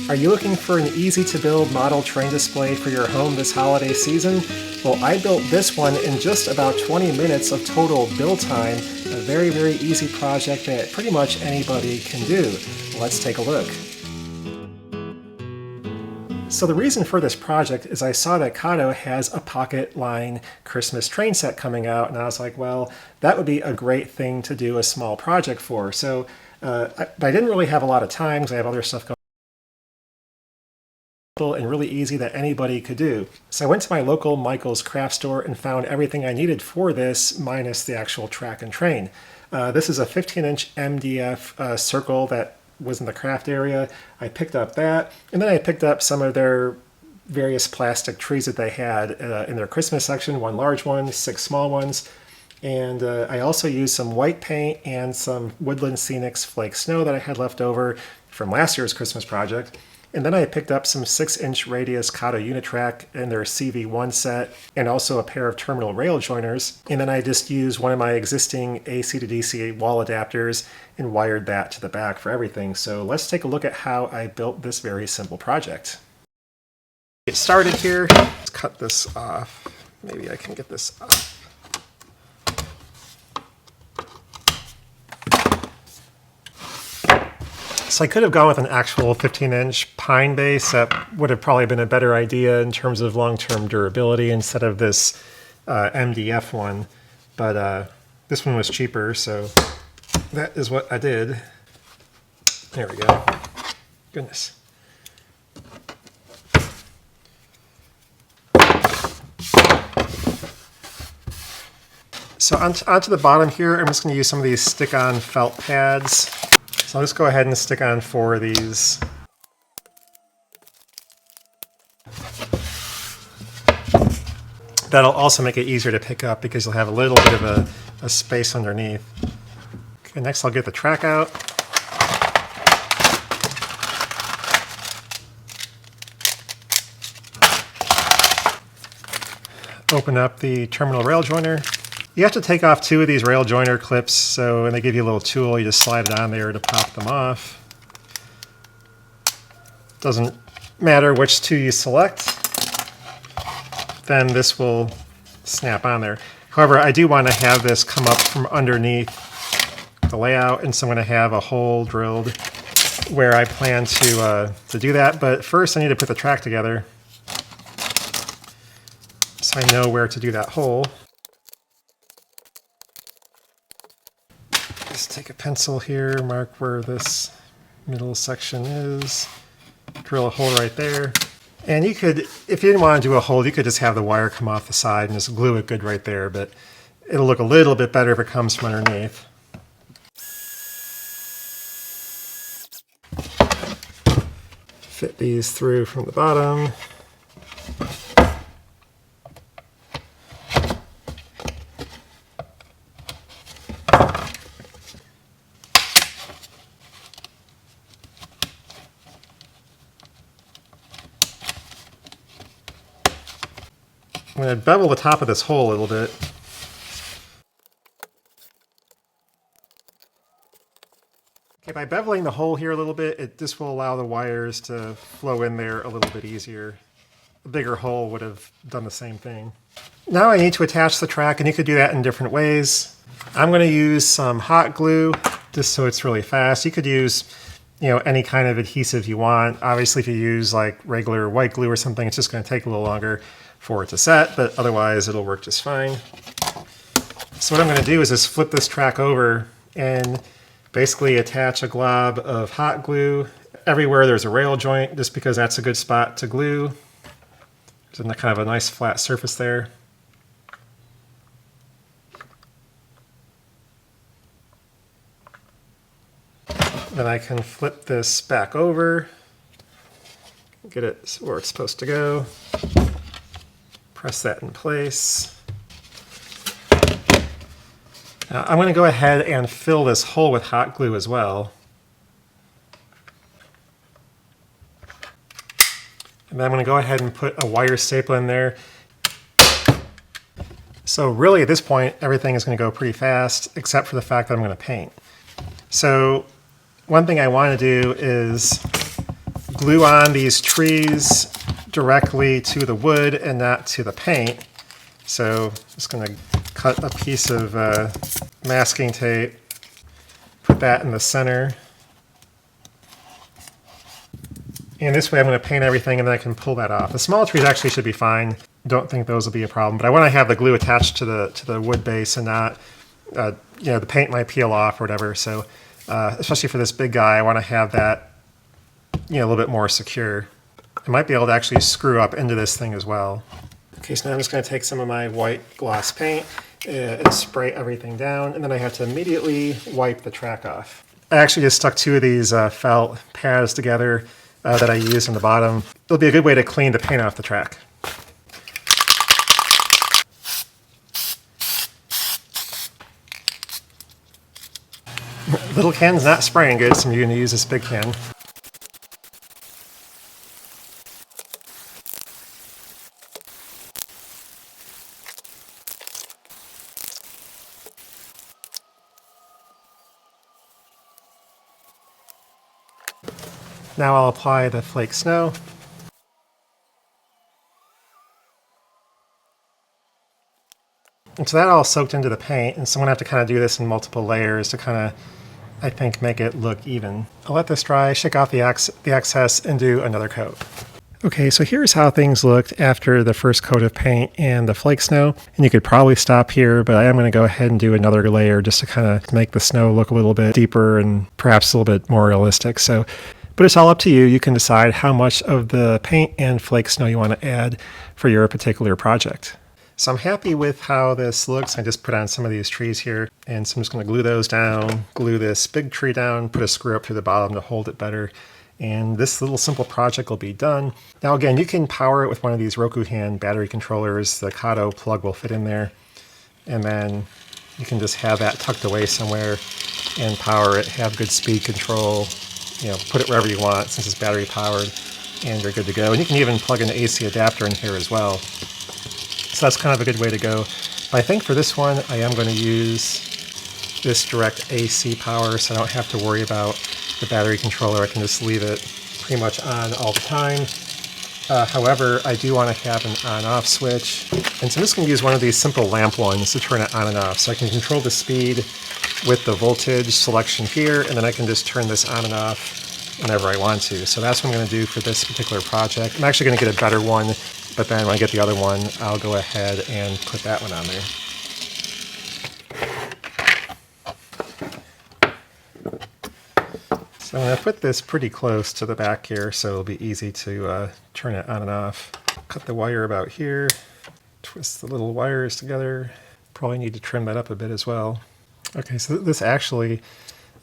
Are you looking for an easy-to-build model train display for your home this holiday season? Well, I built this one in just about 20 minutes of total build time. A very, very easy project that pretty much anybody can do. Let's take a look. So the reason for this project is I saw that Kato has a pocket line Christmas train set coming out, and I was like, well, that would be a great thing to do a small project for. So I didn't really have a lot of time because I have other stuff going on, and really easy that anybody could do. So I went to my local Michael's craft store and found everything I needed for this minus the actual track and train. This is a 15-inch MDF circle that was in the craft area. I picked up that, and then I picked up some of their various plastic trees that they had in their Christmas section, 1 large one, 6 small ones, and I also used some white paint and some Woodland Scenics flake snow that I had left over from last year's Christmas project. And then I picked up some 6-inch radius Kato Unitrack in their CV1 set, and also a pair of terminal rail joiners. And then I just used one of my existing AC to DC wall adapters and wired that to the back for everything. So let's take a look at how I built this very simple project. Get started here. Let's cut this off. Maybe I can get this off. So I could have gone with an actual 15-inch pine base. That would have probably been a better idea in terms of long-term durability instead of this MDF one. But this one was cheaper, so that is what I did. There we go. Goodness. So onto the bottom here, I'm just going to use some of these stick-on felt pads. So I'll just go ahead and stick on 4 of these. That'll also make it easier to pick up because you'll have a little bit of a space underneath. Okay, next I'll get the track out. Open up the terminal rail joiner. You have to take off 2 of these rail joiner clips, so when they give you a little tool, you just slide it on there to pop them off. Doesn't matter which 2 you select, then this will snap on there. However, I do want to have this come up from underneath the layout, and so I'm going to have a hole drilled where I plan to do that. But first I need to put the track together so I know where to do that hole. Just take a pencil here, mark where this middle section is, drill a hole right there. And you could, if you didn't want to do a hole, you could just have the wire come off the side and just glue it good right there, but it'll look a little bit better if it comes from underneath. Fit these through from the bottom. I'm going to bevel the top of this hole a little bit. Okay, by beveling the hole here a little bit, this will allow the wires to flow in there a little bit easier. A bigger hole would have done the same thing. Now I need to attach the track, and you could do that in different ways. I'm going to use some hot glue just so it's really fast. You could use, any kind of adhesive you want. Obviously, if you use like regular white glue or something, it's just going to take a little longer for it to set, but otherwise it'll work just fine. So what I'm going to do is just flip this track over and basically attach a glob of hot glue everywhere there's a rail joint, just because that's a good spot to glue. There's kind of a nice flat surface there. Then I can flip this back over, get it where it's supposed to go. Press that in place. Now I'm going to go ahead and fill this hole with hot glue as well. And then I'm going to go ahead and put a wire staple in there. So really at this point, everything is going to go pretty fast, except for the fact that I'm going to paint. So one thing I want to do is glue on these trees directly to the wood and not to the paint. So I'm just going to cut a piece of masking tape, put that in the center. And this way I'm going to paint everything and then I can pull that off. The small trees actually should be fine. Don't think those will be a problem, but I want to have the glue attached to the wood base and not, the paint might peel off or whatever. So especially for this big guy, I want to have that, a little bit more secure. I might be able to actually screw up into this thing as well. Okay, so now I'm just going to take some of my white gloss paint and spray everything down, and then I have to immediately wipe the track off. I actually just stuck two of these felt pads together that I used on the bottom. It'll be a good way to clean the paint off the track. Little can's not spraying good, so I'm going to use this big can. Now I'll apply the flake snow. And so that all soaked into the paint, and so I'm going to have to kind of do this in multiple layers to kind of, I think, make it look even. I'll let this dry, shake off the excess, and do another coat. Okay, so here's how things looked after the first coat of paint and the flake snow. And you could probably stop here, but I am going to go ahead and do another layer just to kind of make the snow look a little bit deeper and perhaps a little bit more realistic. But it's all up to you. You can decide how much of the paint and flake snow you want to add for your particular project. So I'm happy with how this looks. I just put on some of these trees here, and so I'm just going to glue those down, glue this big tree down, put a screw up through the bottom to hold it better, and this little simple project will be done. Now again, you can power it with one of these Roku hand battery controllers. The Kato plug will fit in there, and then you can just have that tucked away somewhere and power it, have good speed control, put it wherever you want since it's battery powered, and you're good to go. And you can even plug an AC adapter in here as well. So that's kind of a good way to go. But I think for this one, I am going to use this direct AC power, so I don't have to worry about the battery controller. I can just leave it pretty much on all the time. However, I do want to have an on-off switch. And so I'm just going to use one of these simple lamp ones to turn it on and off. So I can control the speed with the voltage selection here, and then I can just turn this on and off whenever I want to. So that's what I'm going to do for this particular project. I'm actually going to get a better one, but then when I get the other one, I'll go ahead and put that one on there. So I'm going to put this pretty close to the back here, so it'll be easy to turn it on and off. Cut the wire about here, twist the little wires together. Probably need to trim that up a bit as well. Okay, so this actually,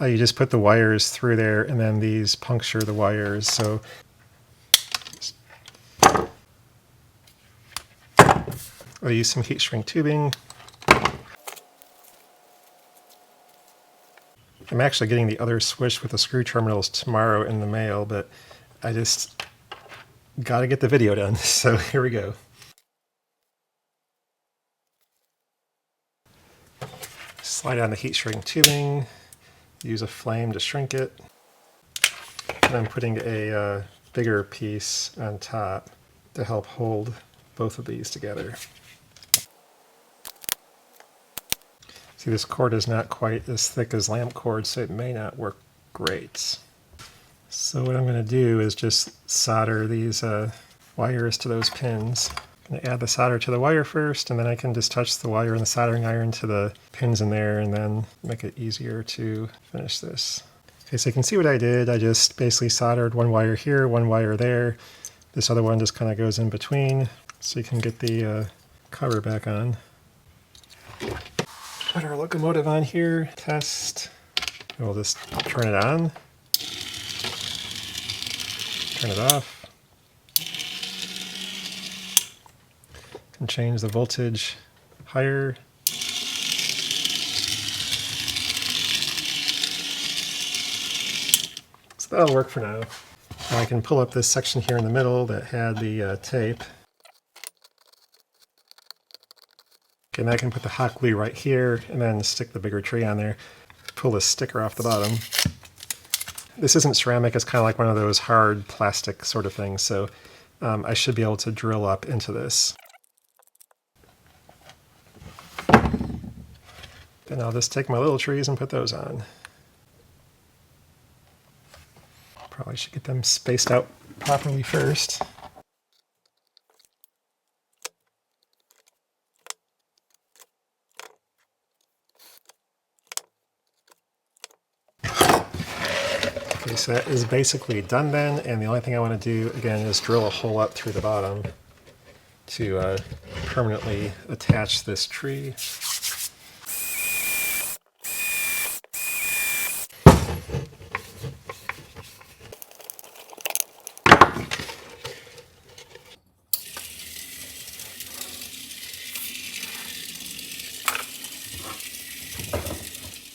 you just put the wires through there, and then these puncture the wires. So I'll use some heat shrink tubing. I'm actually getting the other switch with the screw terminals tomorrow in the mail, but I just got to get the video done, so here we go. Slide on the heat shrink tubing, use a flame to shrink it, and I'm putting a bigger piece on top to help hold both of these together. See, this cord is not quite as thick as lamp cord, so it may not work great. So what I'm going to do is just solder these wires to those pins. I'm going to add the solder to the wire first, and then I can just touch the wire and the soldering iron to the pins in there, and then make it easier to finish this. Okay, so you can see what I did. I just basically soldered one wire here, one wire there. This other one just kind of goes in between, so you can get the cover back on. Put our locomotive on here, test. We'll just turn it on, turn it off, and change the voltage higher. So that'll work for now. Now I can pull up this section here in the middle that had the tape. Okay, and I can put the hot glue right here and then stick the bigger tree on there. Pull this sticker off the bottom. This isn't ceramic, it's kind of like one of those hard plastic sort of things, so I should be able to drill up into this. Then I'll just take my little trees and put those on. Probably should get them spaced out properly first. Okay, so that is basically done then, and the only thing I want to do again is drill a hole up through the bottom to permanently attach this tree.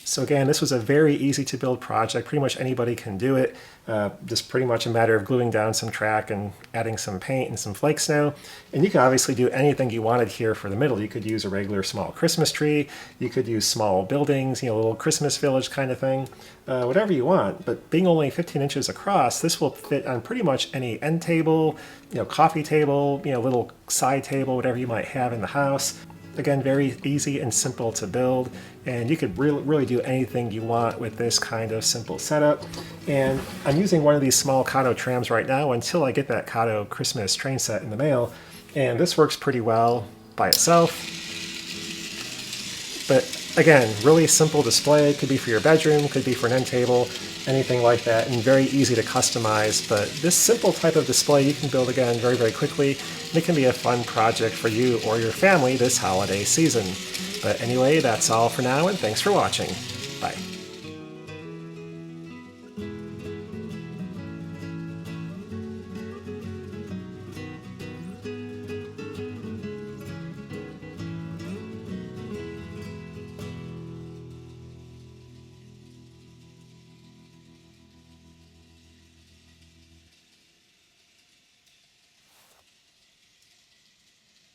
So again, this was a very easy to build project. Pretty much anybody can do it. Just pretty much a matter of gluing down some track and adding some paint and some flake snow. And you can obviously do anything you wanted here for the middle. You could use a regular small Christmas tree. You could use small buildings, a little Christmas village kind of thing, whatever you want. But being only 15 inches across, this will fit on pretty much any end table, coffee table, little side table, whatever you might have in the house. Again, very easy and simple to build, and you could really do anything you want with this kind of simple setup. And I'm using one of these small Kato trams right now until I get that Kato Christmas train set in the mail, and this works pretty well by itself. But again, really simple display. Could be for your bedroom, could be for an end table, anything like that, and very easy to customize. But this simple type of display you can build again very quickly, and it can be a fun project for you or your family this holiday season. But anyway, that's all for now, and thanks for watching.